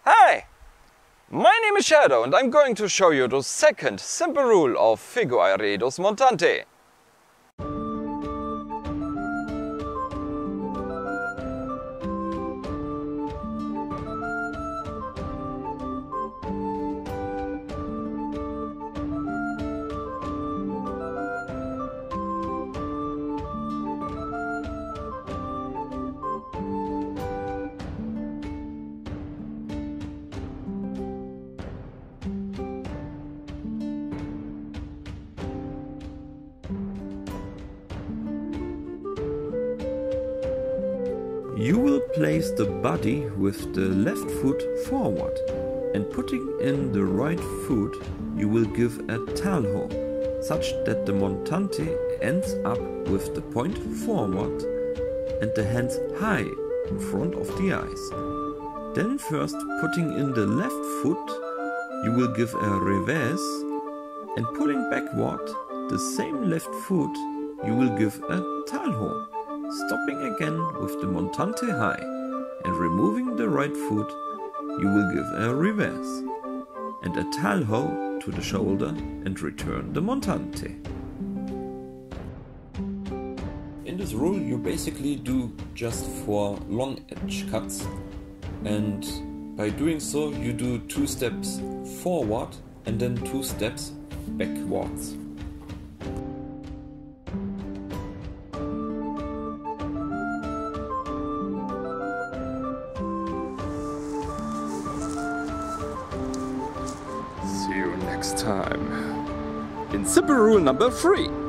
Hi! My name is Shadow and I'm going to show you the second simple rule of Figueiredos Montante. You will place the body with the left foot forward, and putting in the right foot you will give a talho, such that the montante ends up with the point forward and the hands high in front of the eyes. Then first putting in the left foot you will give a revez, and pulling backward the same left foot you will give a talho, stopping again with the montante high, and removing the right foot you will give a revez and a talho to the shoulder and return the montante. In this rule you basically do just 4 long edge cuts, and by doing so you do 2 steps forward and then 2 steps backwards. See you next time in simple rule number 3.